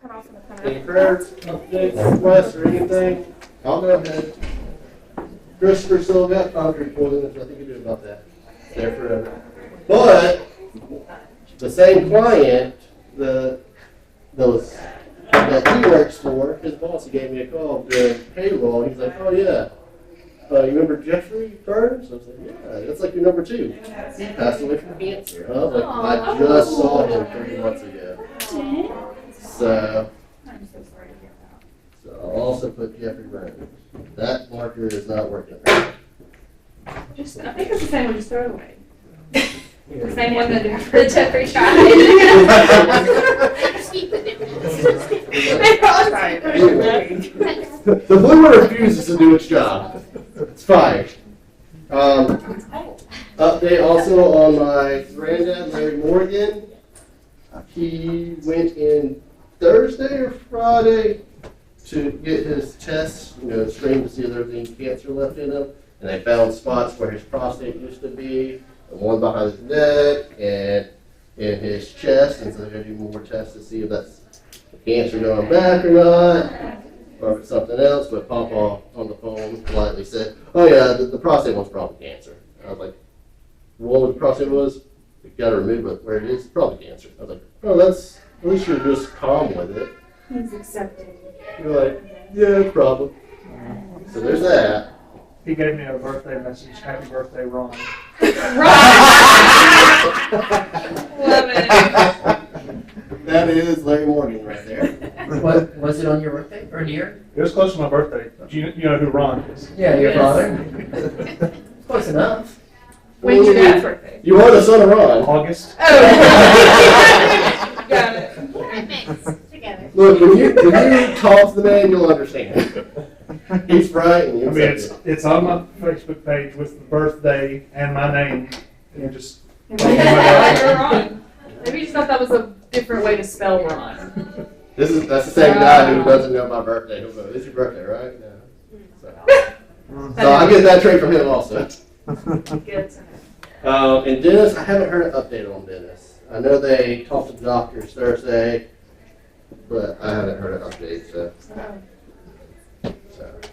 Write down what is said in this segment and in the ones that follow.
Cut off in the corner. Any prayers, updates, requests, or anything? I'll go ahead. Christopher still got concrete poisoning, there's nothing you can do about that. It's there forever. But the same client, that he works for, his boss, he gave me a call during payroll. He's like, "Oh yeah, you remember Jeffrey Burns?" I was like, "Yeah, that's like your number 2. He passed away from cancer." I was like, "I just saw him 3 months ago." So I'm so sorry to hear that. So I'll also put Jeffrey Burns. That marker is not working. I think it's the same one, just throw it away. The same one that Jeffrey tried. The blue one refuses to do its job. It's fine. Update also on my granddad, Larry Morgan. He went in Thursday or Friday to get his chest, screened to see if there was any cancer left in him. And they found spots where his prostate used to be, and one behind his neck, and in his chest. And so they're going to do more tests to see if that's cancer going back or not, or if it's something else. But Papa on the phone politely said, "Oh yeah, the prostate one's probably cancer." I was like, "What the prostate was? We got to remove it where it is. Probably cancer." I was like, "Oh, that's at least you're just calm with it." He's accepted. You're like, "Yeah, problem." So there's that. He gave me a birthday message. Happy birthday, Ron. Love it. That is Larry Morgan right there. What was it on your birthday or year? It was close to my birthday. You know who Ron is? Yeah, your Yes. father. Close enough. When's your dad's birthday? You are the son of Ron. August. Oh. Got it. Together. Look, when you talk to the man, you'll understand. He's right, and you I mean, accept it. it's on my Facebook page with the birthday and my name. And just You're wrong. Maybe you just thought that was a different way to spell Ron. That's the same guy who doesn't know my birthday. He'll go, "It's your birthday, right?" Yeah. So I get that trait from him also. Good to know. And Dennis, I haven't heard an update on Dennis. I know they talked to the doctors Thursday, but I haven't heard an update. So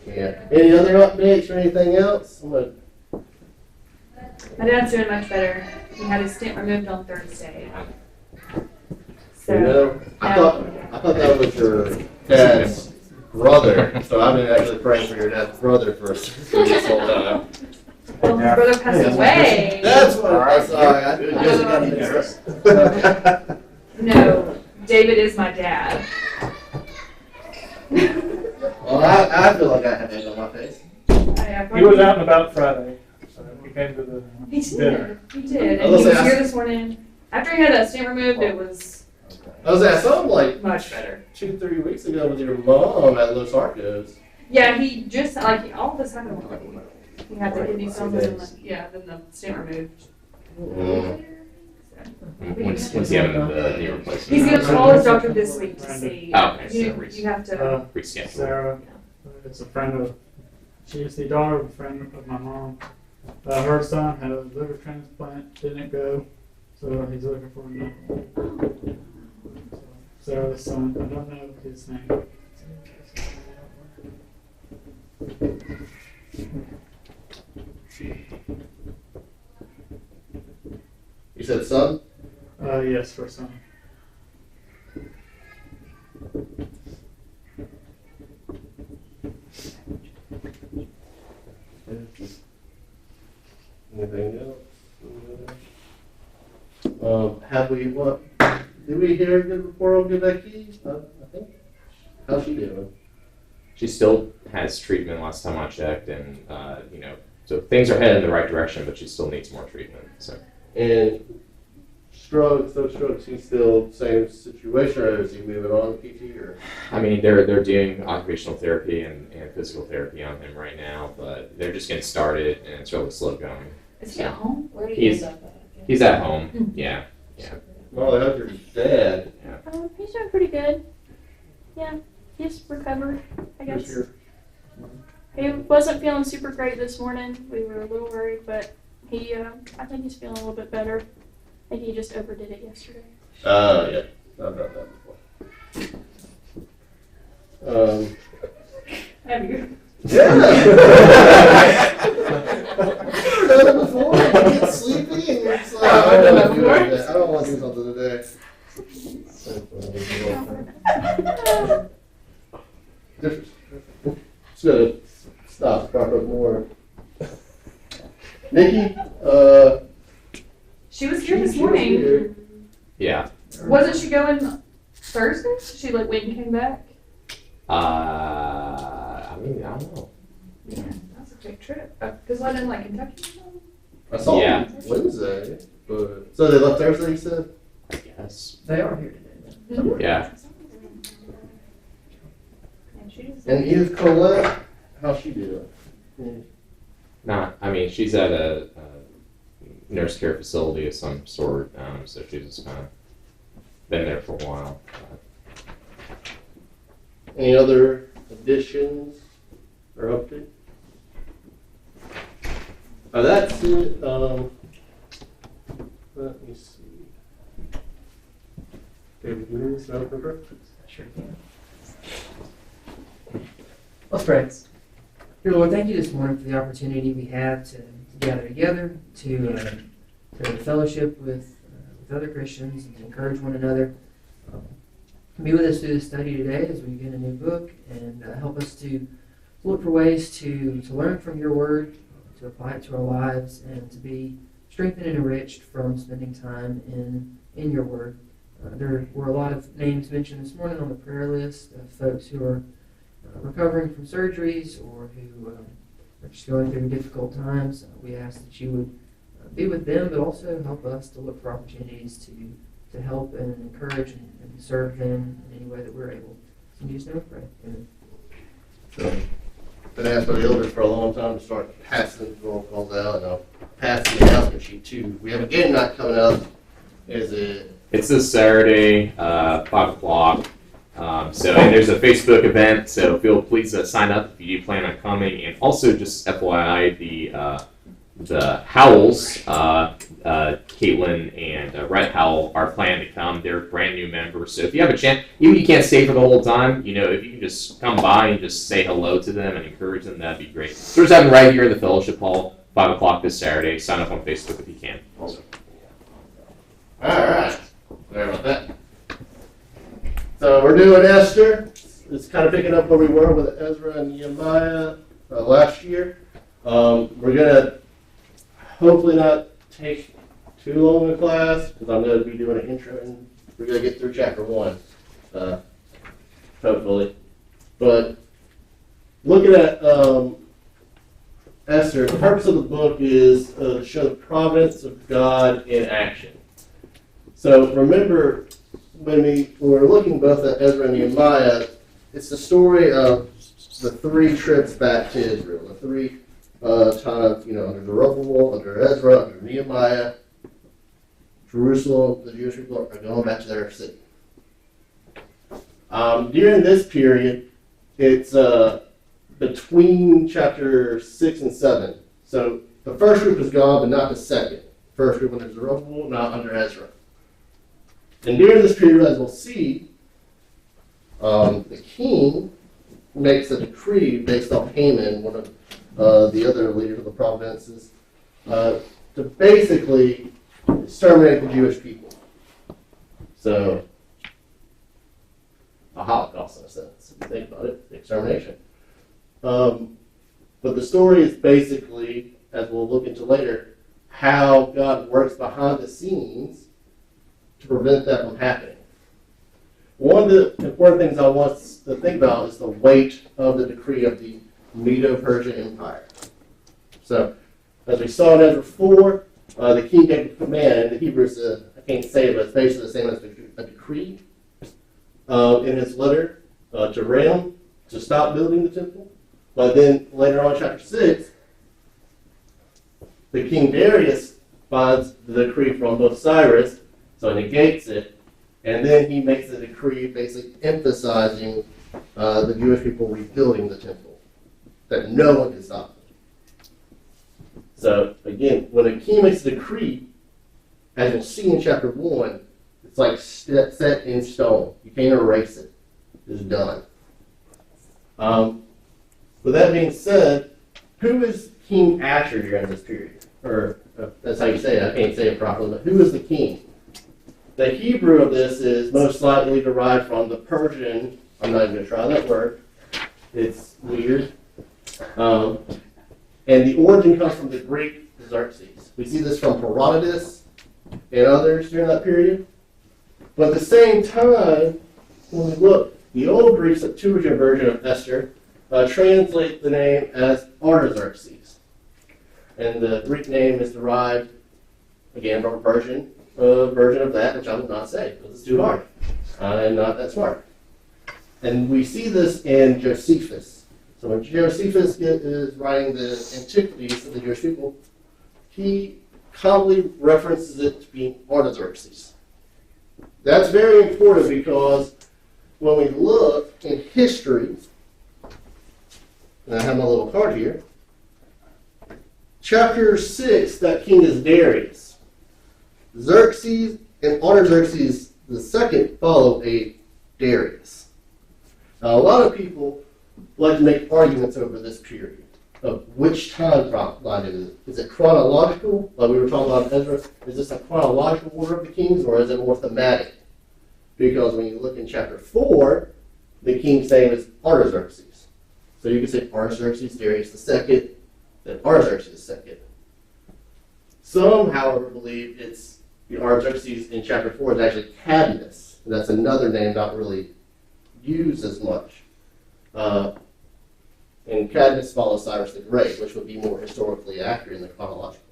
yeah. Any other updates or anything else? My dad's doing much better. He had his stent removed on Thursday. So, I thought that was your dad's brother. So I've been actually praying for your dad's brother for this whole time. well, his brother passed away. That's what I'm sorry. I just got to No, David is my dad. Well, I feel like I have egg on my face. he was out and about Friday. So he came to the He dinner. did. He did. I And was he was gonna say, here this morning. After he had that stent removed, it was I saw him like much better. 2-3 weeks ago with your mom at Los Arcos. Yeah, he just, all of this happened already. He had the kidney stones and then the stent removed. When's he having the knee replacement? He's going to call his doctor this week to see. Oh, okay, so You have to. reschedule. Sarah, it's a friend of, she's the daughter of a friend of my mom. Her son had a liver transplant, didn't go, so he's looking for another. So Sarah's son, I don't know his name. You said son? Yes, her son. Anything else? Have we, did we hear a good report on Becky? I think. How's she doing? She still has treatment last time I checked, and so things are headed in the right direction, but she still needs more treatment. So. And strokes, those strokes, he's still same situation, or is he moving on to PT? Or? I mean, they're doing occupational therapy and physical therapy on him right now, but they're just getting started, and it's really slow going. Is he at home? Where do you He's end up at? he's at home. Yeah. Well, I hope your dad. He's doing pretty good. Yeah, he's recovered, I guess. This year. He wasn't feeling super great this morning. We were a little worried, but I think he's feeling a little bit better. I think he just overdid it yesterday. Oh, yeah. I've heard that before. Have you? Yeah. Never done it before. You get sleepy and you're just like, I don't want to do it today. I don't want to do something today. Just gonna stop, spark up more. Nikki, She was here this morning. Yeah. Wasn't she going Thursday? She like went and came back. I mean, I don't know. Yeah, that's a quick trip. Cause I in like Kentucky or something. I saw Yeah. them Wednesday, but so they left Thursday. You said? I guess. They are here today. Yeah. And she just. And Edith Colette, how's she doing? I mean, she's at a nurse care facility of some sort, so she's just kind of been there for a while. Any other additions or updates? That's it. Let me see. David, you need to remember? Sure can. Let's pray. Dear Lord, thank you this morning for the opportunity we have to gather together, to fellowship with other Christians, and to encourage one another. Be with us through this study today as we begin a new book, and help us to look for ways to learn from your word, to apply it to our lives, and to be strengthened and enriched from spending time in your word. There were a lot of names mentioned this morning on the prayer list of folks who are recovering from surgeries or who are just going through difficult times. We ask that you would be with them, but also help us to look for opportunities to help and encourage and serve them in any way that we're able. In Jesus' name we pray. Amen. So, been asked by the elders for a long time to start passing the roll calls out, and I'll pass the announcement sheet too. We have a game night coming up. Is it? It's this Saturday, 5 o'clock. And there's a Facebook event, so please sign up if you do plan on coming. And also, just FYI, the Howells, Caitlin and Rhett Howell are planning to come. They're brand new members, so if you have a chance, even if you can't stay for the whole time, if you can just come by and just say hello to them and encourage them, that'd be great. So we're just having right here in the fellowship hall, 5 o'clock this Saturday. Sign up on Facebook if you can. Also. All right. Sorry about that. So we're doing Esther. It's kind of picking up where we were with Ezra and Nehemiah last year. We're gonna hopefully not take too long a class because I'm going to be doing an intro and we're going to get through chapter 1, hopefully. But looking at Esther, the purpose of the book is to show the providence of God in action. So remember, when we were looking both at Ezra and Nehemiah, it's the story of the 3 trips back to Israel, the 3 times, under Zerubbabel, under Ezra, under Nehemiah, Jerusalem, the Jewish people are going back to their city. During this period, it's between chapter 6 and 7. So the first group is gone, but not the second. First group under Zerubbabel, not under Ezra. And during this period, as we'll see, the king makes a decree based off Haman, one of the other leaders of the provinces, to basically exterminate the Jewish people. So, a Holocaust in a sense, if you think about it, extermination. But the story is basically, as we'll look into later, how God works behind the scenes to prevent that from happening. One of the important things I want us to think about is the weight of the decree of the Medo-Persian Empire. So, as we saw in Ezra 4, the king gave a command, in the Hebrew, I can't say it, but it's basically the same as a decree, in his letter to Ram to stop building the temple. But then later on in chapter 6, the king Darius finds the decree from both Cyrus, so he negates it, and then he makes a decree basically emphasizing the Jewish people rebuilding the temple, that no one can stop them. So again, when a king makes a decree, as you'll see in chapter 1, it's like set in stone. You can't erase it. It's done. With that being said, who is King Asher during this period? Or that's how you say it. I can't say it properly, but who is the king? The Hebrew of this is most likely derived from the Persian. I'm not even going to try that word. It's weird. And the origin comes from the Greek Xerxes. We see this from Herodotus and others during that period. But at the same time, when we look, the old Greek Septuagint version of Esther translate the name as Artaxerxes. And the Greek name is derived, again, from a Persian version of that, which I will not say, because it's too hard. I'm not that smart. And we see this in Josephus. So when Josephus is writing the Antiquities of the Jewish people, he commonly references it to being Artaxerxes. That's very important because when we look in history, and I have my little card here, chapter 6, that king is Darius. Xerxes and Artaxerxes II follow a Darius. Now, a lot of people like to make arguments over this period of which time line it is. Is it chronological, like we were talking about Ezra? Is this a chronological order of the kings, or is it more thematic? Because when you look in chapter 4, the king's name is Artaxerxes. So you can say Artaxerxes, Darius II, then Artaxerxes II. Some, however, believe it's the Artaxerxes in chapter 4 is actually Cadmus, and that's another name not really used as much. And Cadmus follows Cyrus the Great, which would be more historically accurate in the chronological.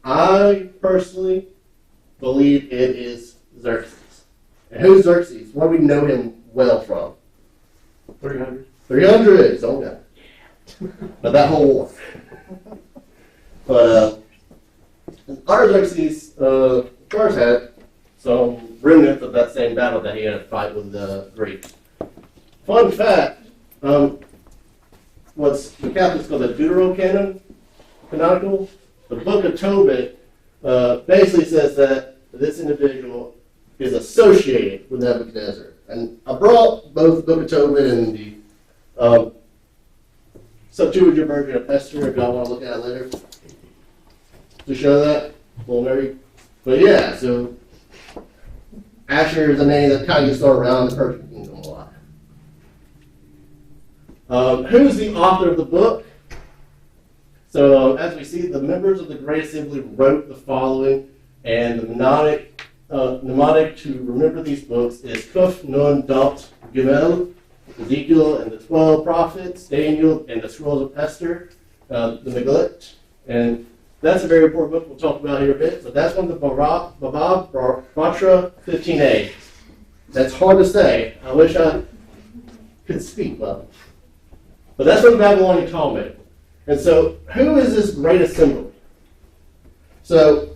I personally believe it is Xerxes. And who's Xerxes? Where do we know him well from? 300. 300, his own guy. But that whole war. But Artaxerxes first had some remnants of that same battle that he had to fight with the Greeks. Fun fact, what's the Catholics call the Deuterocanon, canonical, the Book of Tobit basically says that this individual is associated with Nebuchadnezzar. And I brought both the Book of Tobit and the Septuagint version of Esther, if y'all want to look at it later, to show that. Well, maybe. But yeah, so Asher is a name that kind of gets thrown around the Persian kingdom a lot. Who's the author of the book? So as we see, the members of the Great Assembly wrote the following, and the mnemonic to remember these books is Kuf Nun Dot Gimel, Ezekiel and the 12 prophets, Daniel and the scrolls of Esther, the Megillah, and that's a very important book we'll talk about here a bit. So that's from the Baba Batra 15a. That's hard to say. I wish I could speak well. But that's from the Babylonian Talmud. And so who is this Great Assembly? So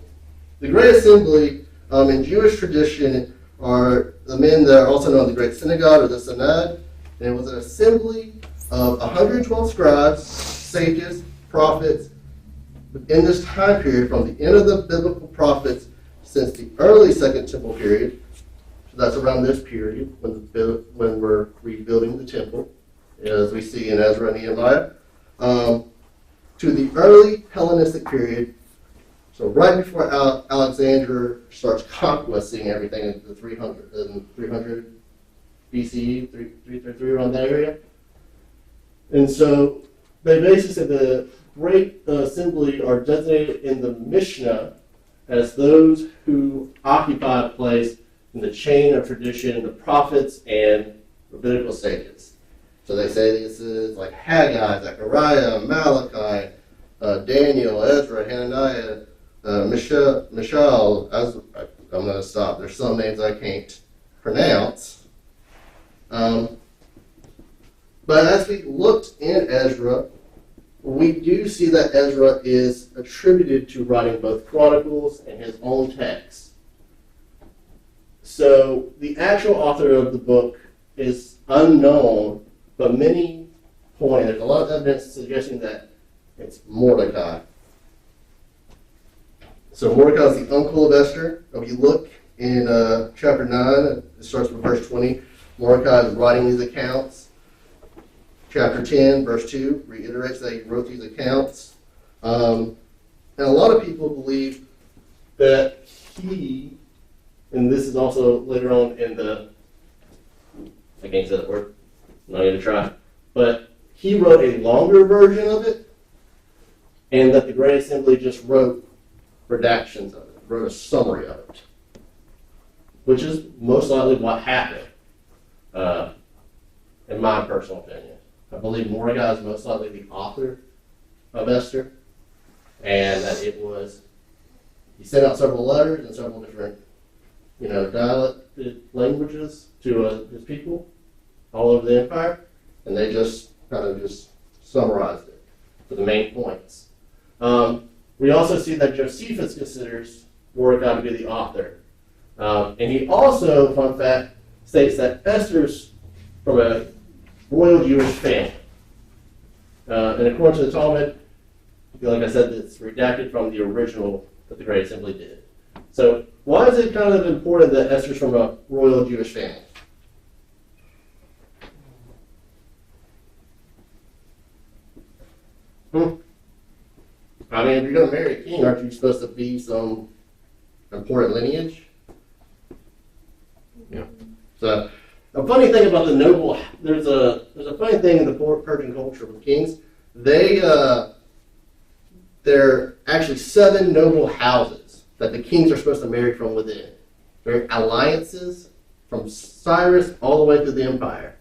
the Great Assembly in Jewish tradition are the men that are also known as the Great Synagogue or the Synod. And it was an assembly of 112 scribes, sages, prophets, in this time period from the end of the biblical prophets since the early Second Temple period. So that's around this period when we're rebuilding the temple, as we see in Ezra and Nehemiah, to the early Hellenistic period. So right before Alexander starts conquesting everything in the 300 BCE, 333, around that area. And so they basically said the Great Assembly are designated in the Mishnah as those who occupy a place in the chain of tradition, the prophets and rabbinical sages. So they say this is like Haggai, Zechariah, Malachi, Daniel, Ezra, Hananiah, Mishael. I'm going to stop. There's some names I can't pronounce. But as we looked in Ezra, we do see that Ezra is attributed to writing both Chronicles and his own texts. So the actual author of the book is unknown, but many point, there's a lot of evidence suggesting that it's Mordecai. So Mordecai is the uncle of Esther. If you look in chapter 9, it starts with verse 20. Mordecai is writing these accounts. chapter 10, verse 2 reiterates that he wrote these accounts. And a lot of people believe that he, and this is also later on in the, I can't say that word, I'm not going to try, but he wrote a longer version of it, and that the Great Assembly just wrote redactions of it, wrote a summary of it, which is most likely what happened, in my personal opinion. I believe Mordecai is most likely the author of Esther, and that it was, he sent out several letters in several different, dialected languages to his people all over the empire, and they just kind of just summarized it for the main points. We also see that Josephus considers Mordecai to be the author. And he also, fun fact, states that Esther's from a royal Jewish family. And according to the Talmud, like I said, it's redacted from the original that the Great Assembly did. So why is it kind of important that Esther's from a royal Jewish family? I mean, if you're going to marry a king, aren't you supposed to be some important lineage? Yeah. So, a funny thing about the noble, there's a funny thing in the Persian culture with kings. There are actually 7 noble houses that the kings are supposed to marry from within. They're alliances from Cyrus all the way through the empire.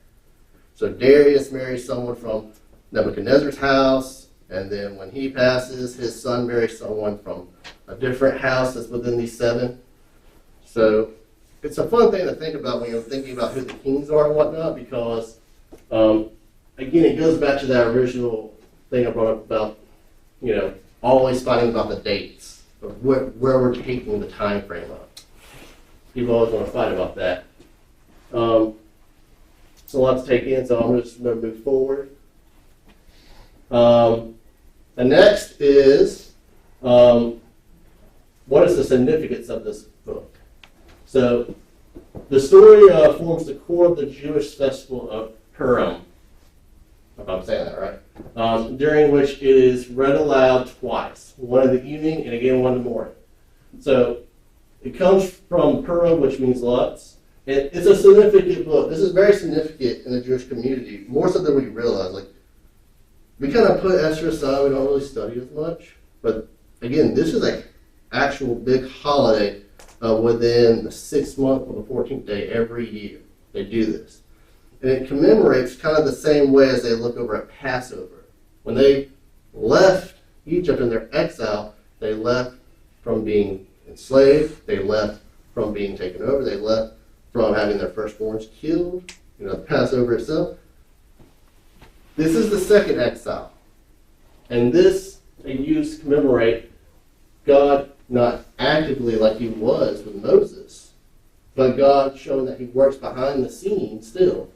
So Darius marries someone from Nebuchadnezzar's house, and then when he passes, his son marries someone from a different house that's within these 7. So it's a fun thing to think about when you're thinking about who the kings are and whatnot, because, again, it goes back to that original thing I brought up about, always fighting about the dates of where we're taking the time frame up. People always want to fight about that. It's a lot to take in, so I'm just going to move forward. The next is, what is the significance of this book? So, the story forms the core of the Jewish festival of Purim, if I'm saying that right, during which it is read aloud twice, one in the evening and again one in the morning. So, it comes from Purim, which means lots. It's a significant book. This is very significant in the Jewish community, more so than we realize. Like, we kind of put Esther aside, we don't really study as much. But again, this is an actual big holiday within the 6th month on the 14th day every year. They do this. And it commemorates kind of the same way as they look over at Passover. When they left Egypt in their exile, they left from being enslaved, they left from being taken over, they left from having their firstborns killed, the Passover itself. This is the second exile. And this they use to commemorate God not actively like he was with Moses, but God showing that he works behind the scenes still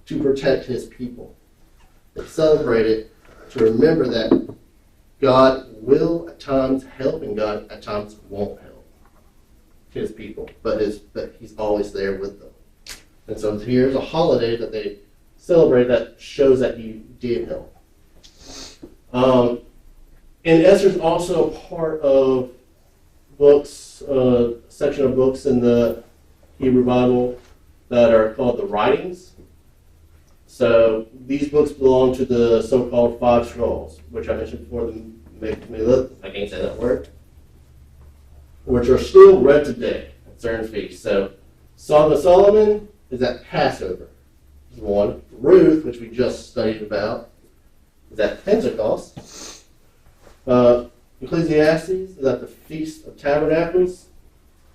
to protect his people. They celebrate it to remember that God will at times help and God at times won't help his people, but he's always there with them. And so here's a holiday that they celebrate that shows that he did help. And Esther's also part of books, section of books in the Hebrew Bible that are called the writings. So these books belong to the so-called 5 scrolls, which I mentioned before, I can't say that word, which are still read today at certain feasts. So Song of Solomon is at Passover, is one. Ruth, which we just studied about, is at Pentecost. Ecclesiastes is at the Feast of Tabernacles.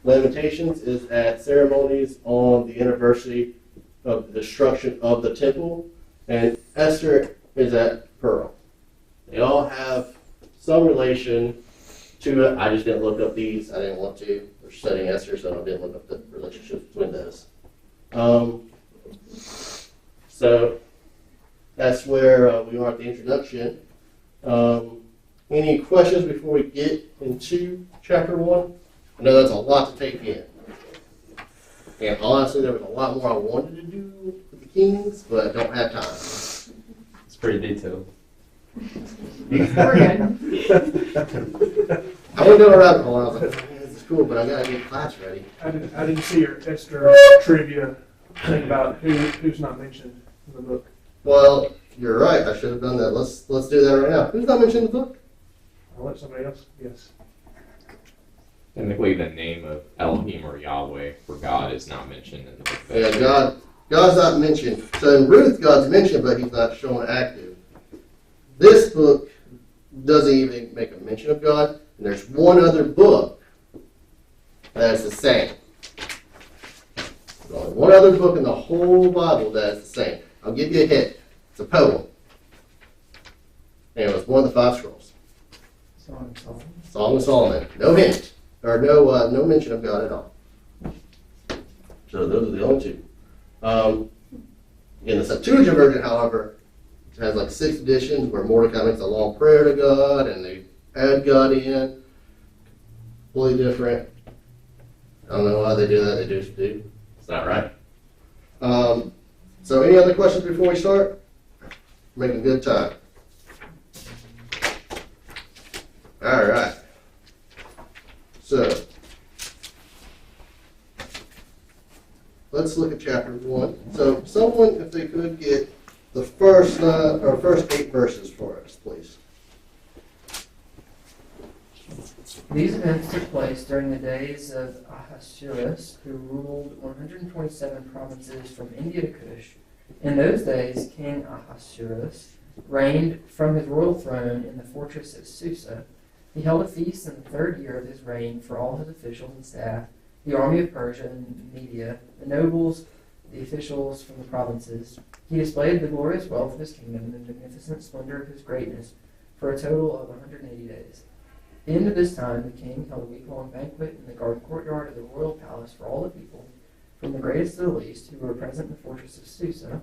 Lamentations is at ceremonies on the anniversary of the destruction of the temple. And Esther is at Purim. They all have some relation to it. I just didn't look up these. I didn't want to. We're studying Esther, so I didn't look up the relationship between those. So that's where we are at the introduction. Any questions before we get into chapter 1? I know that's a lot to take in. And honestly, there was a lot more I wanted to do with the Kings, but I don't have time. Pretty detailed. We're good. I went down a rabbit hole. I was like, man, this is cool, but I gotta get class ready. I didn't see your Esther trivia thing about who's not mentioned in the book. Well, you're right. I should have done that. Let's do that right now. Who's not mentioned in the book? I'll let somebody else guess. Technically, the name of Elohim or Yahweh for God is not mentioned in the book. Yeah, God's not mentioned. So in Ruth, God's mentioned, but he's not shown active. This book doesn't even make a mention of God. And there's one other book that is the same. There's only one other book in the whole Bible that is the same. I'll give you a hint. It's a poem. And it was one of the 5 scrolls. Song of Solomon. Song of Solomon. No hint. Or no mention of God at all. So those are the only 2. In the Septuagint version, however, it has like 6 editions where Mordecai makes a long prayer to God and they add God in. Completely different. I don't know why they do that. They just do. It's not right. So any other questions before we start? Making good time. All right. So let's look at chapter 1. So someone, if they could get the first 8 verses for us, please. These events took place during the days of Ahasuerus, who ruled 127 provinces from India to Kush. In those days, King Ahasuerus reigned from his royal throne in the fortress of Susa. He held a feast in the 3rd year of his reign for all his officials and staff, the army of Persia and Media, the nobles, the officials from the provinces. He displayed the glorious wealth of his kingdom and the magnificent splendor of his greatness for a total of 180 days. At the end of this time, the king held a week-long banquet in the garden courtyard of the royal palace for all the people, from the greatest to the least, who were present in the fortress of Susa.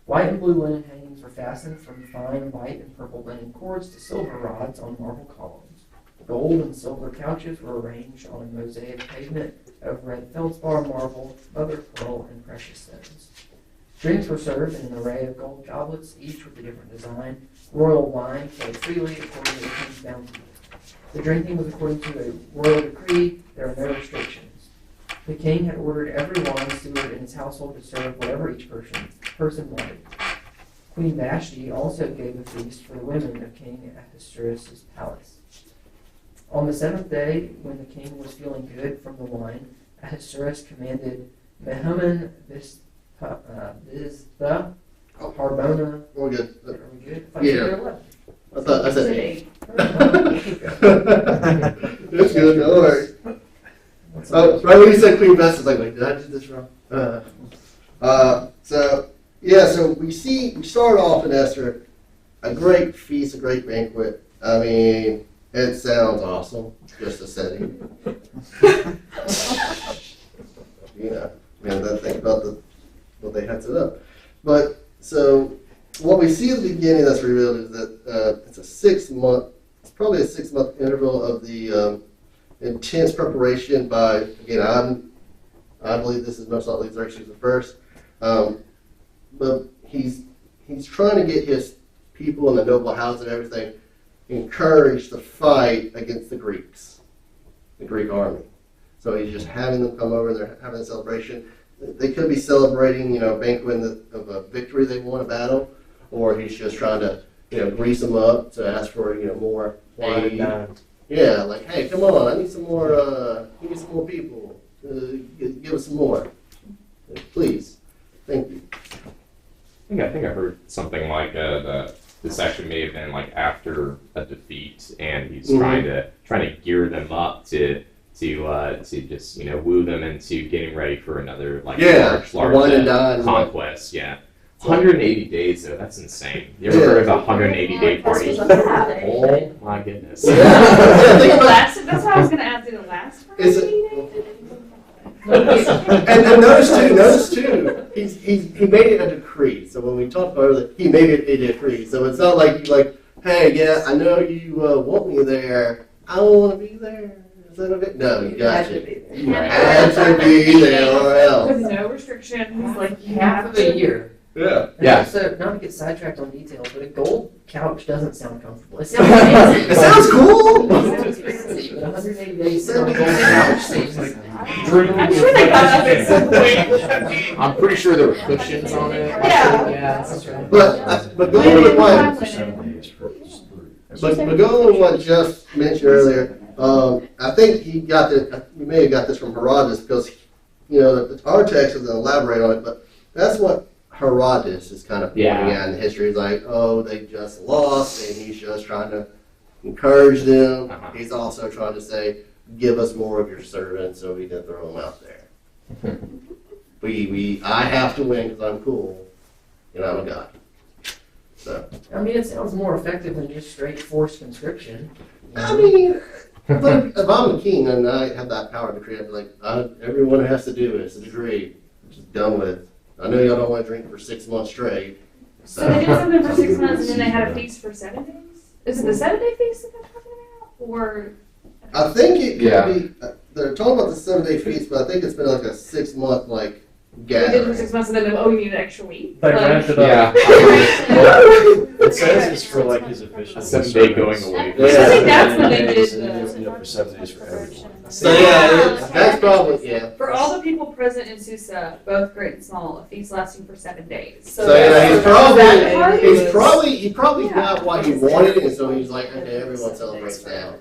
White and blue linen hangings were fastened from fine white and purple linen cords to silver rods on marble columns. Gold and silver couches were arranged on a mosaic pavement of red feldspar, marble, mother of pearl, and precious stones. Drinks were served in an array of gold goblets, each with a different design. Royal wine flowed freely according to the king's bounty. The drinking was according to a royal decree. There were no restrictions. The king had ordered every wine steward in his household to serve whatever each person wanted. Queen Vashti also gave a feast for the women of King Ahasuerus' palace. On the 7th day, when the king was feeling good from the wine, Ahasuerus commanded Mehuman, Biztha, Harbona. We're good. Are we good? Yeah. I thought I said 8. Eight. It's good. No worries. Oh, right when you said Queen Bess, it's like, did I do this wrong? So we start off in Esther, a great feast, a great banquet. I mean, it sounds awesome, just the setting. Think about what they had set up. But so what we see at the beginning that's revealed is that it's probably a 6-month interval of the intense preparation by, again, I believe this is most likely Xerxes the First, but he's trying to get his people in the noble house and everything encouraged to fight against the Greeks, the Greek army. So he's just having them come over and they're having a celebration. They could be celebrating, a banquet of a victory they won a battle, or he's just trying to, grease them up to ask for, more aid. Yeah, like, hey, come on, I need some more. More people. Give us some more, please. Thank you. I think I heard something like this actually may have been like after a defeat, and he's trying to gear them up to just woo them into getting ready for another large one and done conquest. Yeah. 180 days though, that's insane. You ever heard of a 180-day party? Oh my goodness. That's what I was going to ask. Did it last for Is it- 180 days? And notice too, he made it a decree. So when we talked about it, he made it a decree. So it's not like hey, yeah, I know you want me there. I don't want to be there. Is that okay? No, you got it. You had to be there or else. With no restrictions. Half of a year. Yeah. Yeah. So, not to get sidetracked on details, but a gold couch doesn't sound comfortable. It sounds fancy. It sounds cool. It sounds fancy, but 180 days sitting on a gold couch seems like I'm sure they got up at some point. I'm pretty sure there were cushions on it. Yeah. that's right. But going with going with what Jeff mentioned earlier, I think he got this. You may have got this from Herodotus because our text doesn't elaborate on it, but that's what Herodotus is kind of pointing at in the history. He's like, oh, they just lost, and he's just trying to encourage them. He's also trying to say, give us more of your servants so we can throw them out there. I have to win because I'm cool, and I'm a god. So. I mean, it sounds more effective than just straight forced conscription. I mean, but if I'm a king and I have that power to create, everyone has to do it. It's a degree. Which is done with. I know y'all don't want to drink for 6 months straight. So they did something for 6 months and then they had a feast for 7 days? Is it the 7-day feast that they're talking about? Or? I think it could be, they're talking about the 7-day feast, but I think it's been like a 6 month, They did it for gathering. 6 months and then, you need an extra week? They Like- ramped it Yeah. up. It says it's for like his official. A 7-day going away. Yeah. I think that's when they did For 7 days for everyone. So yeah, that's probably, yeah. For all the people present in Susa, both great and small, a feast lasting for 7 days. So yeah, he that's probably got what he wanted, and so he's like, okay, everyone celebrates now.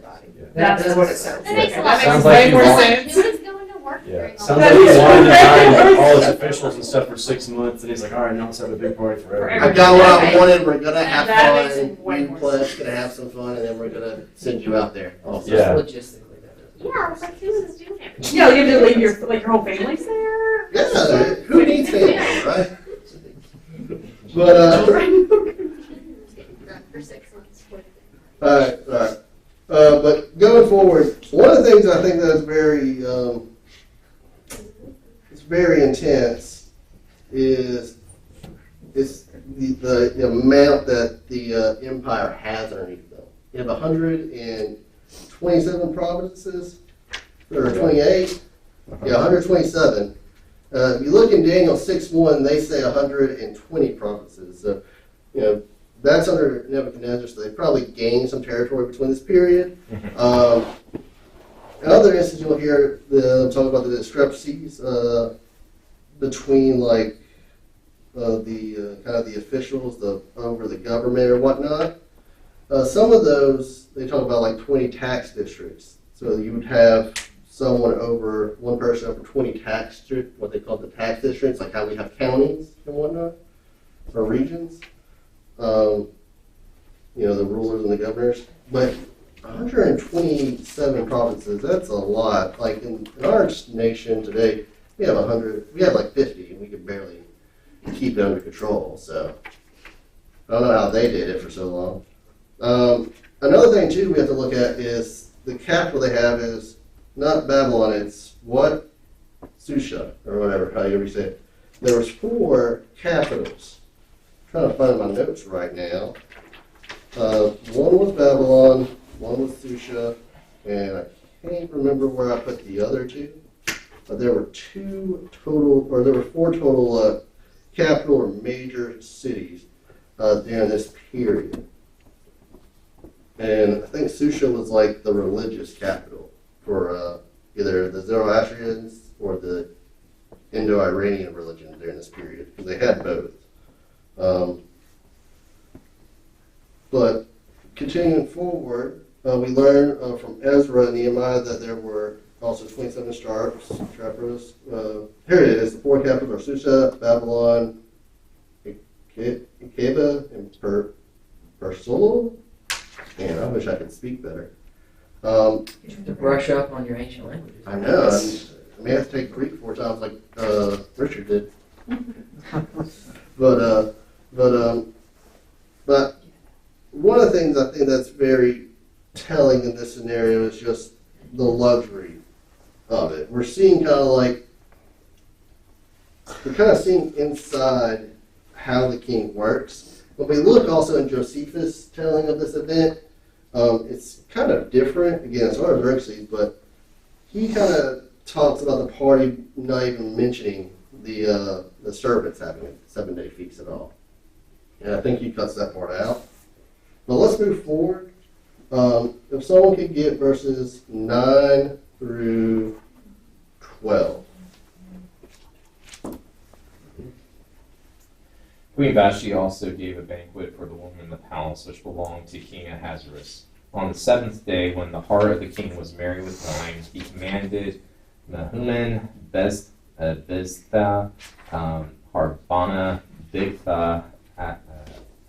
That's what it sounds That like. makes a That lot makes Sounds way like more you want- sense. He was going to work Yeah, during all sounds that. like he wanted to buy all his officials and stuff for 6 months, and he's like, all right, now let's have a big party for For everyone. I got what I wanted, we're gonna have That makes fun, way you more pledge gonna have some fun, and then we're gonna send you out there also. Yeah. Logistically, that is. Yeah, I was like, who's this doing everything? Yeah, you have to leave your whole family's there? Yeah, who needs family, right? But, For 6 months. alright. But going forward, one of the things I think that's it's very intense is the amount that the empire has underneath them. You have 127 provinces, or 28. Yeah, 127. If you look in Daniel 6:1, they say 120 provinces. So, that's under Nebuchadnezzar, so they probably gained some territory between this period. In other instances, you'll hear them talk about the discrepancies between the kind of the officials over the government or whatnot. Some of those, they talk about like 20 tax districts. So you would have one person over 20 tax districts, what they call the tax districts, like how we have counties and whatnot, or regions. The rulers and the governors. But 127 provinces, that's a lot. Like in our nation today, we have like 50, and we can barely keep it under control. So I don't know how they did it for so long. Another thing too we have to look at is the capital they have is not Babylon, it's what? Susha, or whatever, however you say it. There was 4 capitals. I'm trying to find my notes right now. One was Babylon, one was Susha, and I can't remember where I put the other 2. But there were 4 total capital or major cities during this period. And I think Susha was like the religious capital for either the Zoroastrians or the Indo-Iranian religion during this period, because they had both. But continuing forward, we learn from Ezra and Nehemiah that there were also 27 chapters. Here it is. The 4 capitals are Susha, Babylon, Ikeba, and Persolo. Man, I wish I could speak better. You have to brush up on your ancient languages. I know. I may have to take Greek 4 times like Richard did. But one of the things I think that's very telling in this scenario is just the luxury of it. We're seeing we're kind of seeing inside how the king works. When we look also in Josephus' telling of this event, it's kind of different. Again, it's Artaxerxes, but he kind of talks about the party not even mentioning the servants having a 7-day feast at all. And I think he cuts that part out. But let's move forward. If someone could get verses 9 through 12. Queen Vashti also gave a banquet for the women in the palace which belonged to King Ahasuerus. On the 7th day, when the heart of the king was merry with wine, he commanded Mehuman, Biztha, Harbana, Bigtha,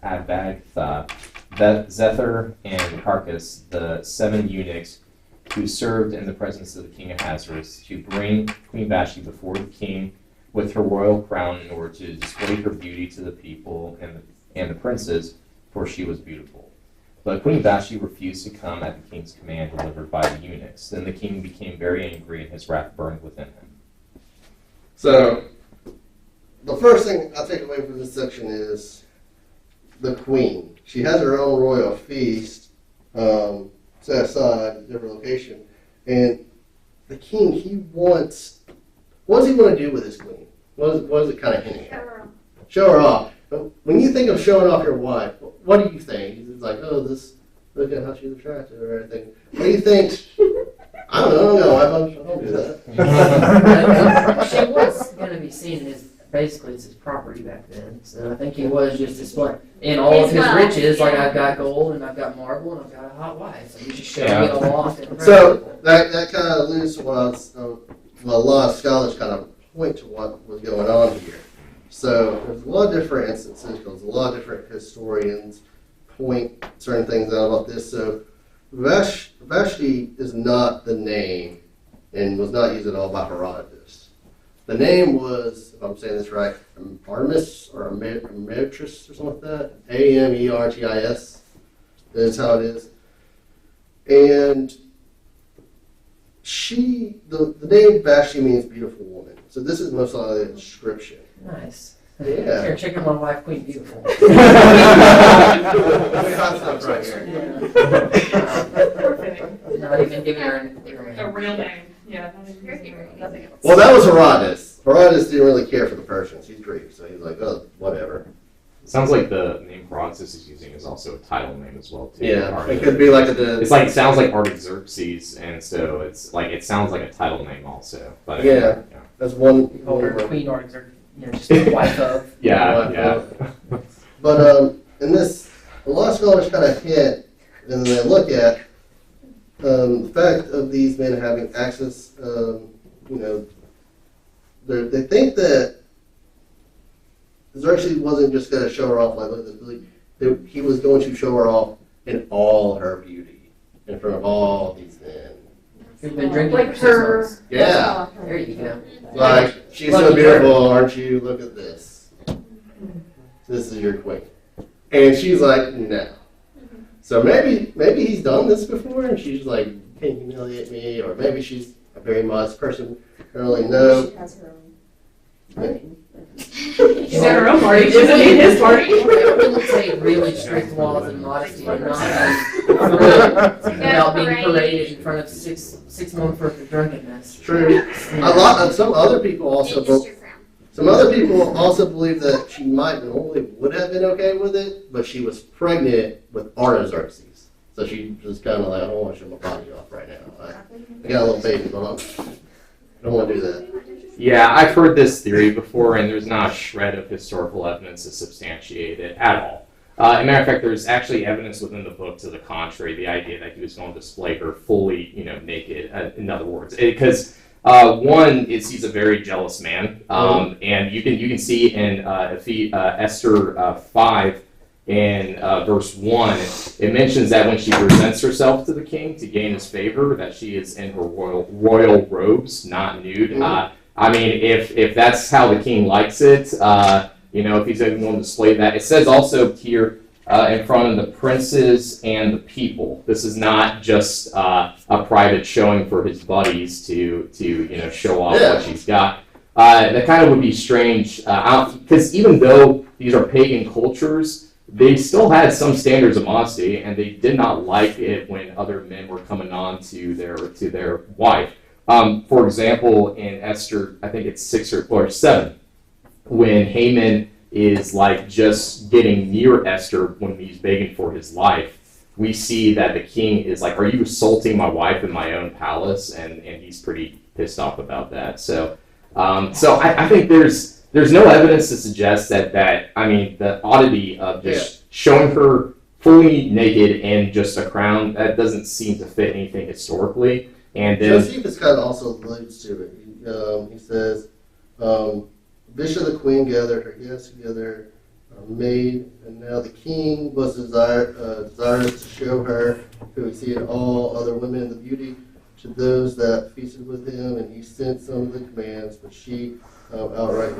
Abagtha, Zethar, and Carcas, the 7 eunuchs who served in the presence of the king Ahasuerus, to bring Queen Vashti before the king with her royal crown in order to display her beauty to the people and the princes, for she was beautiful. But Queen Vashti refused to come at the king's command delivered by the eunuchs. Then the king became very angry, and his wrath burned within him. So, the first thing I take away from this section is the queen. She has her own royal feast set aside at a different location. And the king, what does he want to do with his queen? What is it kind of hinting at? Show her off. But when you think of showing off your wife, what do you think? It's like, oh, look at how she's attractive or anything. What do you think? I don't know. I don't do that. She was going to be seen as basically as his property back then. So I think he was just displaying in all of his riches, like I've got gold and I've got marble and I've got a hot wife. So he's just showing it all off. So that kind of alludes to what I was, a lot of scholars kind of point to what was going on here. So there's a lot of different instances because a lot of different historians point certain things out about this. So Vashti is not the name and was not used at all by Herodotus. The name was, if I'm saying this right, Artemis or Amertis or something like that. Amertis is how it is. And the name Vashti means beautiful woman. So this is most likely a description. Nice. Yeah. Here, check out my wife, Queen Beautiful. We have stuff right here. Not even giving her A real name. Yeah. Nothing else. Well, that was Herodotus. Herodotus didn't really care for the Persians. He's Greek, so he's like, oh, whatever. It sounds like the name Herodotus is using is also a title name as well, too. Yeah, it could be like it sounds like Artaxerxes, and so it sounds like a title name also. But yeah. That's one. We call her Queen Artaxerxes. Just the wife of. Yeah. But in this, a lot of scholars kind of hint, and they look at the fact of these men having access. They think that Xerxes wasn't just going to show her off like this. He was going to show her off in all her beauty in front of all these men. Who've been drinking Like for 6 months. Yeah. There you go. Like, she's so beautiful, aren't you? Look at this. This is your queen. And she's like, no. So maybe he's done this before, and she's like, can you humiliate me? Or maybe she's a very modest person. I don't really know. She has her own. Right. She's at her own party. She doesn't need his party. I wouldn't say really strict laws and modesty are not about being paraded in front of six months worth of drunkenness. True. Some other people also believe that she might normally would have been okay with it, but she was pregnant with Artaxerxes. So she was kind of like, I don't want to show my body off right now. I got a little baby bump. I don't want to do that. Yeah, I've heard this theory before, and there's not a shred of historical evidence to substantiate it at all. As a matter of fact, there's actually evidence within the book to the contrary, the idea that he was going to display her fully, naked, in other words. Because, one, he's a very jealous man, and you can see in Esther 5, in verse 1, it mentions that when she presents herself to the king to gain his favor, that she is in her royal robes, not nude. If that's how the king likes it, if he's even going to display that. It says also here in front of the princes and the people. This is not just a private showing for his buddies to show off what she's got. That kind of would be strange, because even though these are pagan cultures, they still had some standards of modesty, and they did not like it when other men were coming on to their wife. For example, in Esther, I think it's 6 or 7, when Haman is like just getting near Esther when he's begging for his life, we see that the king is like, "Are you assaulting my wife in my own palace?" And he's pretty pissed off about that. So I think there's no evidence to suggest that I mean the oddity of just showing her fully naked and just a crown, that doesn't seem to fit anything historically. And then Josephus kind of also alludes to it. He says, Bishop the queen gathered her guests together, maid, and now the king was desirous to show her, who exceeded all other women, the beauty to those that feasted with him, and he sent some of the commands, but she outright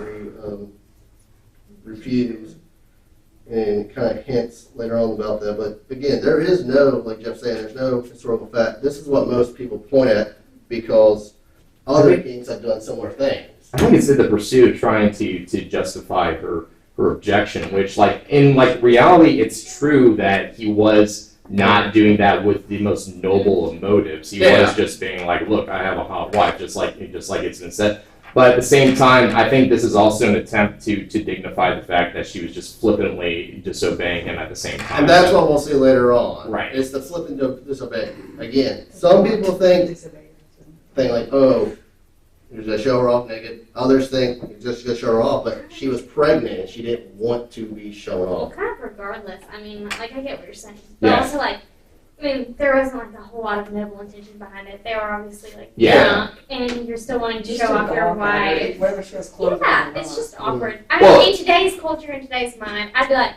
refused. And kind of hints later on about that. But again, there is no, like Jeff's saying, there's no historical fact. This is what most people point at because other kings have done similar things. I think it's in the pursuit of trying to justify her objection, which like in like reality, it's true that he was not doing that with the most noble of motives. He was just being like, "Look, I have a hot wife," just like it's been said. But at the same time, I think this is also an attempt to dignify the fact that she was just flippantly disobeying him at the same time. And that's what we'll see later on. Right. It's the flippant disobeying. Again, some people think like, oh, you're just show her off naked. Others think you just show her off, but she was pregnant and she didn't want to be shown Well, off. kind of regardless. I mean, like, I get what you're saying. But Yeah. also, like, I mean, there wasn't, like, a whole lot of noble intention behind it. They were obviously, like, Yeah. drunk, and you're still wanting to show off your wife. Whether she has clothes Yeah, or it's not. just awkward. Well- I mean, in today's culture, in today's mind, I'd be like,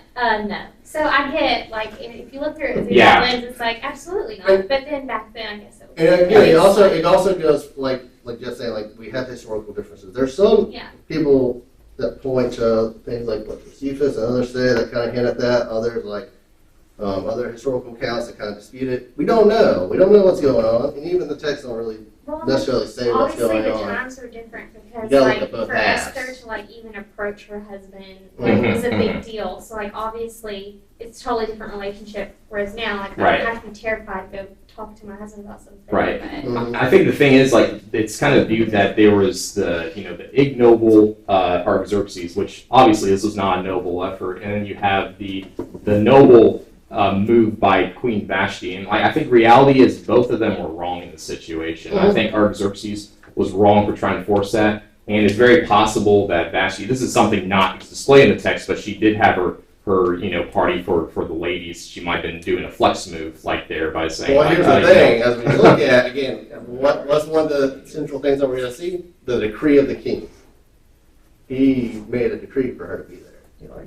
no. So I get, like, if you look through it through Yeah. that lens, it's like, absolutely not. But then back then, I guess it was. And again, it also goes like just saying, like, we have historical differences. There's some Yeah. people that point to things like what Josephus and others say that kind of hint at that. Others like other historical accounts that kind of dispute it. We don't know. We don't know what's going on, and even the text don't really Well, necessarily say what's obviously, going the on. times were different because, You gotta look like, at both for halves. Esther to, like, even approach her husband, like, it was a big deal. So, like, obviously, it's a totally different relationship. Whereas now, like, Right. I have to be terrified to go talk to my husband about something. Right. But, Mhm. I think the thing is, like, it's kind of viewed that there was the ignoble Artaxerxes, which obviously this was not a noble effort, and then you have the noble move by Queen Vashti, and I think reality is both of them were wrong in the situation. I think Artaxerxes was wrong for trying to force that, and it's very possible that Vashti, this is something not displayed in the text, but she did have her party for the ladies. She might have been doing a flex move like there by saying, Well, like, here's the thing, as we look at, again, what's one of the central things that we're going to see? The decree of the king. He made a decree for her to be there.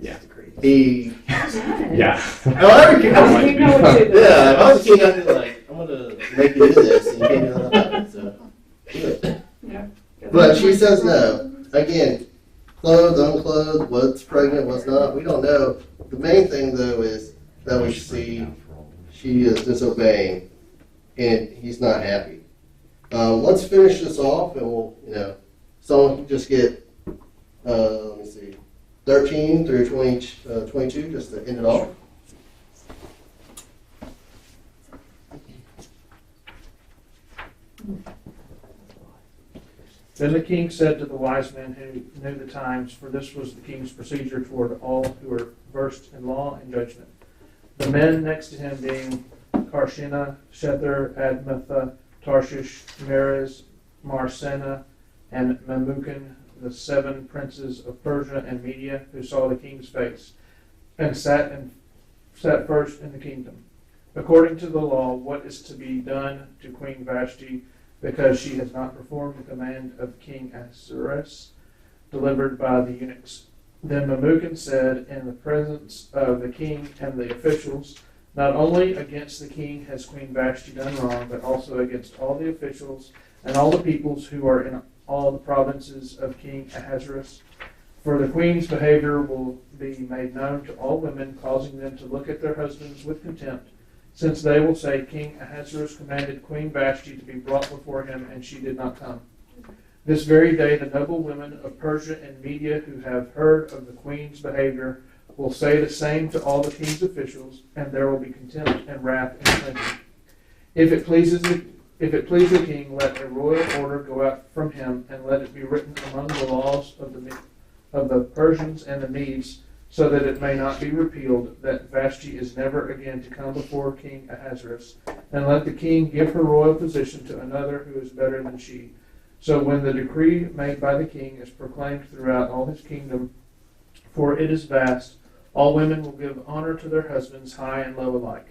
Yeah. He, Yeah. every king, I mean, you know what to do. yeah, if I was a king, I'd be like, I'm going to make you do this, and you can't do nothing about it, so do it. Yeah. But she says no. Again, clothed, unclothed, what's pregnant, what's not, we don't know. The main thing, though, is that we see she is disobeying, and he's not happy. Let's finish this off, and we'll, someone can just get, let me see, 13 through 22, just to end it off. Then the king said to the wise men who knew the times, for this was the king's procedure toward all who were versed in law and judgment. The men next to him being Karshina, Shether, Admatha, Tarshish, Meres, Marsena, and Memucan, the 7 princes of Persia and Media, who saw the king's face, and sat first in the kingdom. According to the law, what is to be done to Queen Vashti, because she has not performed the command of King Ahasuerus, delivered by the eunuchs. Then Memucan said, in the presence of the king and the officials, not only against the king has Queen Vashti done wrong, but also against all the officials and all the peoples who are in all the provinces of King Ahasuerus. For the queen's behavior will be made known to all women, causing them to look at their husbands with contempt, since they will say, King Ahasuerus commanded Queen Vashti to be brought before him, and she did not come. This very day the noble women of Persia and Media who have heard of the queen's behavior will say the same to all the king's officials, and there will be contempt and wrath and plenty. If it please the king, let a royal order go out from him, and let it be written among the laws of the of the Persians and the Medes, so that it may not be repealed, that Vashti is never again to come before King Ahasuerus. And let the king give her royal position to another who is better than she. So when the decree made by the king is proclaimed throughout all his kingdom, for it is vast, all women will give honor to their husbands, high and low alike.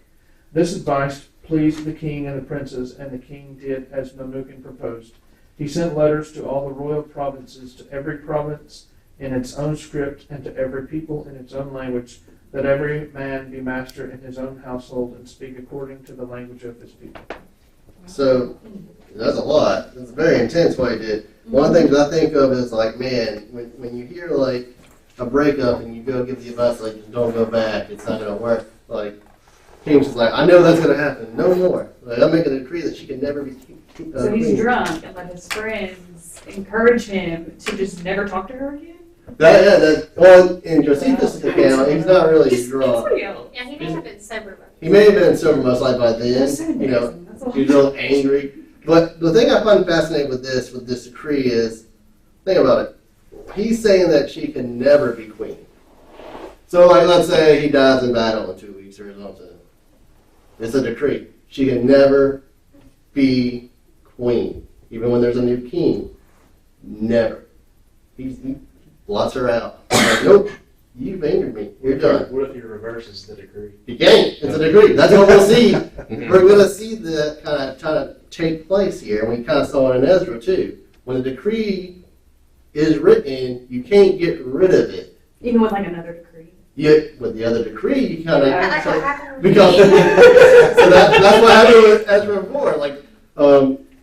This advice pleased the king and the princes, and the king did as Memucan proposed. He sent letters to all the royal provinces, to every province in its own script, and to every people in its own language, that every man be master in his own household and speak according to the language of his people. So that's a lot. It's very intense what he did. One of the things I think of is like, man, when you hear like a breakup and you go give the advice like, just don't go back, it's not going to work. Like, King's just like, I know that's going to happen. No more. Like, I'm making a decree that she can never be So he's queen. drunk and let his friends encourage him to just never talk to her again? Well, in Josephus' account, he's not really drunk. Real. Yeah, he may have been sober. He may have been sober most likely by That's so then. You know, amazing. That's a he's real angry. But the thing I find fascinating with this decree is, think about it. He's saying that she can never be queen. So, like, let's say he dies in battle in 2 weeks or something. It's a decree. She can never be queen, even when there's a new king. Never. He blots her out. Like, nope, you've angered me. You're done. What if he reverses the decree? You can't. It's a decree. That's what we'll see. We're going to see the kind of take place here, and we kind of saw it in Ezra too. When a decree is written, you can't get rid of it. Even with like another decree. Yet with the other decree, you kind of Like what happened with because me. so that's what happened with Ezra before. Like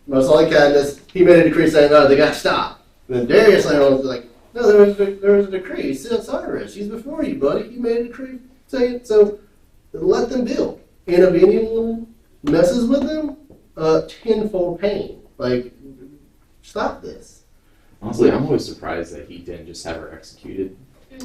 most likely Cadmus, he made a decree saying, "No, they got to stop." And then Darius was like, "No, there was a decree. Cyrus, he's before you, buddy. He made a decree saying so. Let them build, and if anyone messes with them, tenfold pain. Like, stop this." Honestly, I'm always surprised that he didn't just have her executed.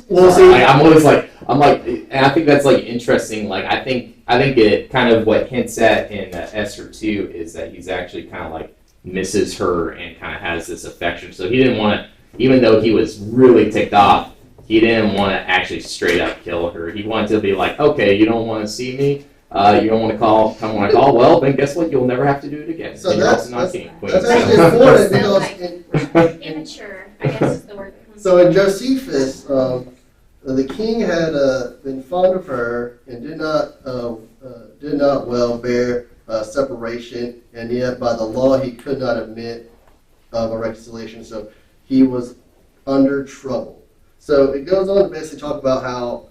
Well, see, I'm always like, and I think that's like interesting. Like, I think it kind of what hints at in Esther 2 is that he's actually kind of like misses her and kind of has this affection. So he didn't want to, even though he was really ticked off, he didn't want to actually straight up kill her. He wanted to be like, okay, you don't want to see me. You don't want to come when I call. Well, then guess what? You'll never have to do it again. So And you're that's- also not king. that's actually important So, because like, immature, I guess is the word that comes so in Josephus, the king had been fond of her and did not well bear separation, and yet by the law he could not admit of a reconciliation. So he was under trouble. So it goes on to basically talk about how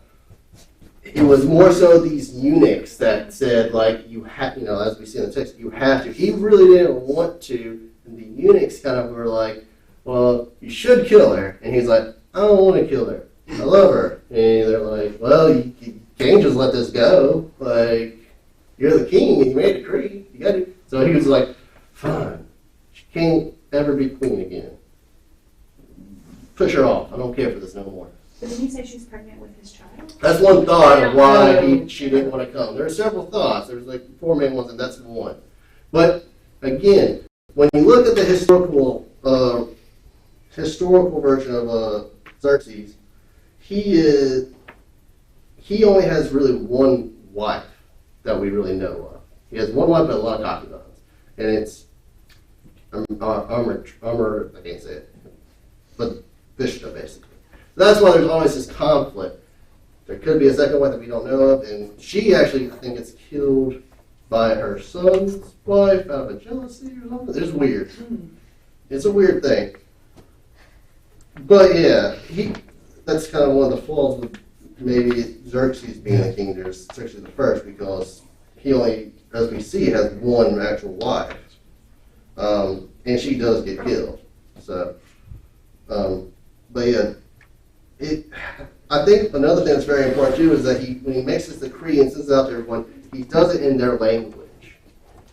it was more so these eunuchs that said, like, you have, as we see in the text, you have to. He really didn't want to, and the eunuchs kind of were like, well, you should kill her. And he's like, I don't want to kill her. I love her. And they're like, well, you can't just let this go. Like, you're the king and you made a decree. You got to. So he was like, fine. She can't ever be queen again. Push her off. I don't care for this no more. But did he say she's pregnant with his child? That's one thought of why she didn't want to come. There are several thoughts. There's like 4 main ones, and that's one. But again, when you look at the historical version of Xerxes, he only has really one wife that we really know of. He has one wife but a lot of concubines, and it's Armor. I can't say it, but Bishta basically. That's why there's always this conflict. There could be a second wife that we don't know of, and she actually, I think, gets killed by her son's wife out of a jealousy or something. It's weird. It's a weird thing. But yeah, that's kind of one of the flaws of maybe Xerxes being the king. There's Xerxes the first because he only, as we see, has one actual wife, and she does get killed. So, but yeah. I think another thing that's very important too is that when he makes this decree and sends it out to everyone, he does it in their language.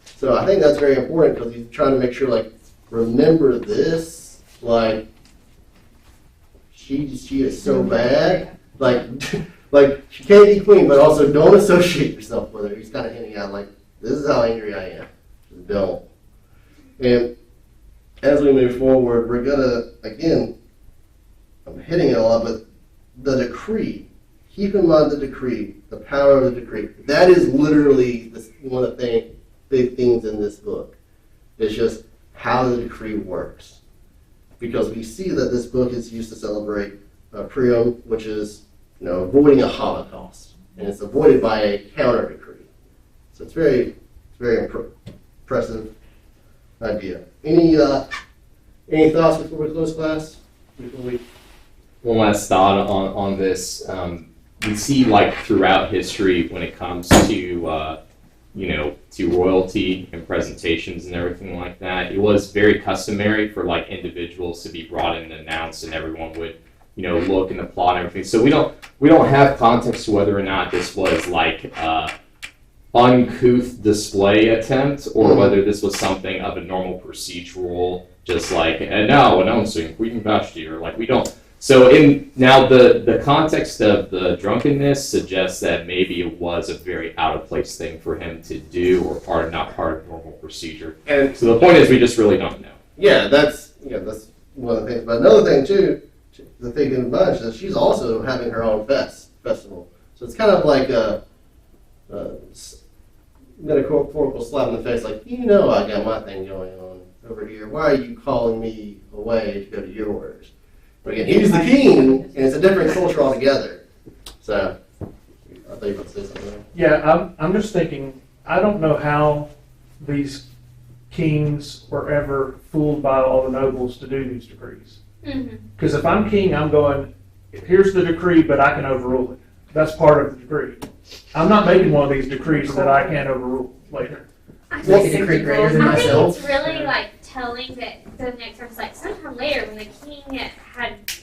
So I think that's very important because he's trying to make sure, like, remember this, like, she is so bad, like she can't be queen, but also don't associate yourself with her. He's kind of hinting out, like, this is how angry I am. Just don't. And as we move forward, we're gonna again. I'm hitting it a lot, but the decree, keep in mind the decree, the power of the decree. That is literally one of the big things in this book. It's just how the decree works. Because we see that this book is used to celebrate Purim, which is avoiding a Holocaust. And it's avoided by a counter decree. So it's very impressive idea. Any thoughts before we close class? One last thought on this. We see like throughout history when it comes to to royalty and presentations and everything like that, it was very customary for like individuals to be brought in and announced, and everyone would look and applaud and everything. So we don't have context to whether or not this was like uncouth display attempt or whether this was something of a normal procedural, just like now announcing Queen Vashti, or like we don't. So now the context of the drunkenness suggests that maybe it was a very out of place thing for him to do, or not part of normal procedure. And so the point is, we just really don't know. Yeah, that's one of the things. But another thing too, the thing in mind is that she's also having her own festival. So it's kind of like a metaphorical slap in the face, like I got my thing going on over here. Why are you calling me away to go to yours? But again, he's the king, and it's a different culture altogether. So, I think you want to say something there. Yeah, I'm just thinking, I don't know how these kings were ever fooled by all the nobles to do these decrees. Because if I'm king, I'm going, here's the decree, but I can overrule it. That's part of the decree. I'm not making one of these decrees that I can't overrule later. I Make a decree greater than myself. think it's really like telling that the next verse, like sometime later when the king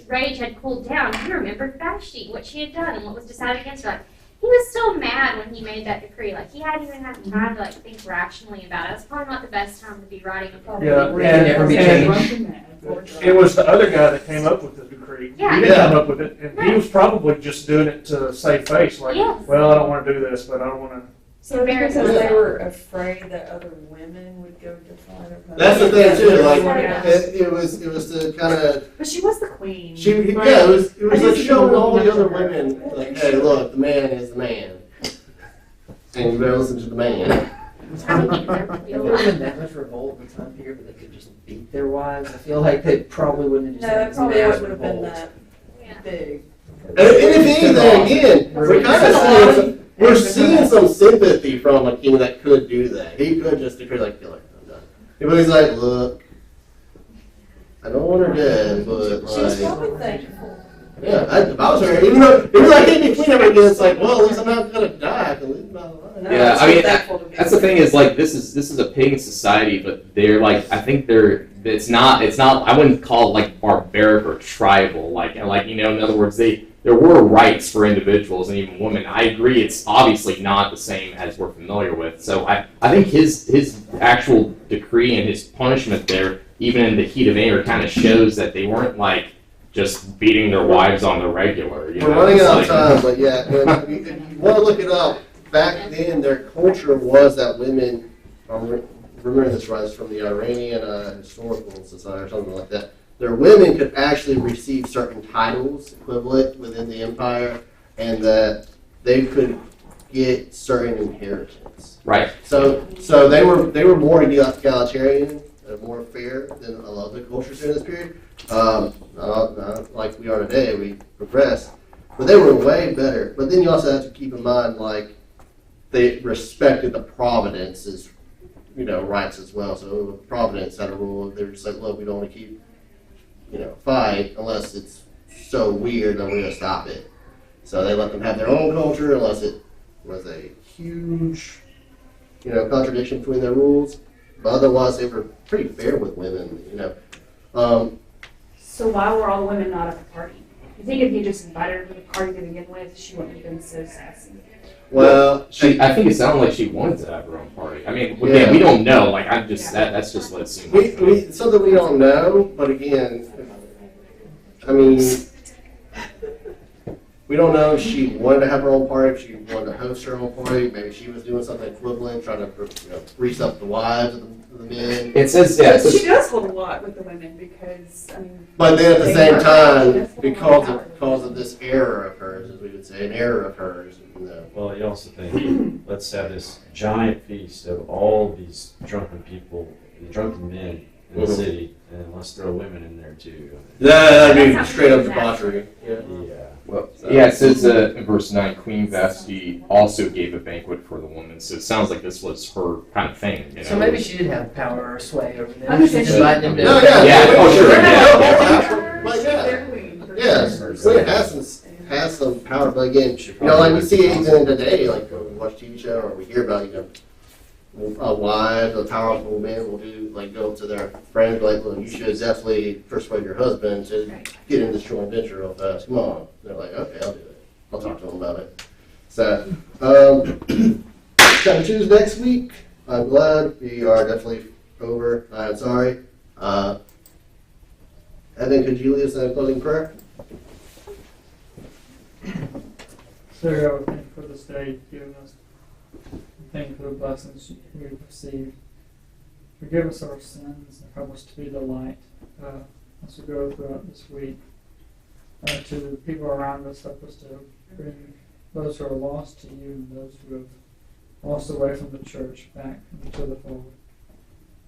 rage had cooled down, he remembered Vashti, what she had done and what was decided against her. Like, he was still mad when he made that decree. Like, he hadn't even had time to like think rationally about it. It's probably not the best time to be writing a poem. Yeah, and it was the other guy that came up with the decree. Yeah. He didn't come up with it, and he was probably just doing it to save face. Like, Yes. well, I don't want to do this, but I don't want to. So it's because they were afraid that other women would go define her. That's the thing too. Like it was to kind of. But she was the queen. It was like showing all the other women, like, hey, look, the man is the man, and you better listen to the man. There would have been that much revolt in the time period where they could just beat their wives. I feel like they probably wouldn't have just No, had it probably mass would have been revolt. that big. And if anything, again, we're kind of we're seeing some sympathy from a king that could do that. He could just decree like, I'm done. Everybody's like, look, I don't want her dead, but She was like, probably thankful. yeah, if I was her, even though I can't be queen ever again, it's like, well, at least I'm not gonna die. I can leave my life. Yeah, I mean, that's the thing is like this is a pagan society, but they're like it's not I wouldn't call it like barbaric or tribal, like in other words there were rights for individuals and even women. I agree, it's obviously not the same as we're familiar with. So I think his actual decree and his punishment there, even in the heat of anger, kind of shows that they weren't like just beating their wives on the regular. We're running out of time, but yeah, if you want to look it up. Back then, their culture was that women, remember this right, it's from the Iranian Historical Society or something like that, their women could actually receive certain titles equivalent within the empire, and that they could get certain inheritance. Right. So they were more egalitarian, more fair than a lot of the cultures during this period. Not like we are today, we progressed, but they were way better. But then you also have to keep in mind, like, they respected the providence's, rights as well. So if Providence had a rule, they were just like, look, we don't want to keep, fight unless it's so weird that we're going to stop it. So they let them have their own culture unless it was a huge, contradiction between their rules. But otherwise, they were pretty fair with women, So why were all the women not at the party? You think if you just invited her to the party to begin with, she wouldn't have been so sassy? Well, I think it sounded like she wanted to have her own party. I mean, again, we don't know. Like, that's just what it seemed like. It's something we don't know, but again, I mean, We don't know if she wanted to have her own party, if she wanted to host her own party. Maybe she was doing something equivalent, trying to grease up the wives of the men. It says, yeah, it But she says, does hold a lot with the women because, I mean. But then at the they same are- time, she does hold a because lot of this error of hers, as we would say, an error of hers, you know. Well, you also think, let's have this giant feast of all these drunken people, drunken men in the Mhm. city, and let's throw women in there too. That'd be That's straight up not debauchery. Yeah. Yeah. well, yeah, it says in verse 9, Queen Vashti also gave a banquet for the woman. So it sounds like this was her kind of thing. You know? So maybe she did have power or sway over them. I was She's saying inviting them to. No, yeah, Yeah, oh, sure, They're But yeah, They're queen. yes, Queen has some power, but again, like we see it even today, like when we watch TV show or we hear about, wives, a powerful man will go up to their friends, like, well, you should definitely persuade your husband to get in this joint venture real fast. Come on. They're like, okay, I'll do it. I'll talk to him about it. So, got to choose next week. I'm glad we are definitely over. I'm sorry. Evan, could you lead us in a closing prayer? So God, we thank you for this day you've given us. Thank you for the blessings we've received. Forgive us our sins and help us to be the light as we go throughout this week. To the people around us, help us to bring those who are lost to you and those who have lost away from the church back into the fold.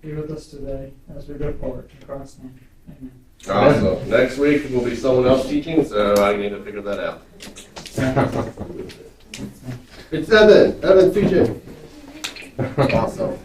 Be with us today as we depart. In Christ's name, amen. Awesome. Next week will be someone else teaching, so I need to figure that out. It's Evan. Evan teaching. Awesome.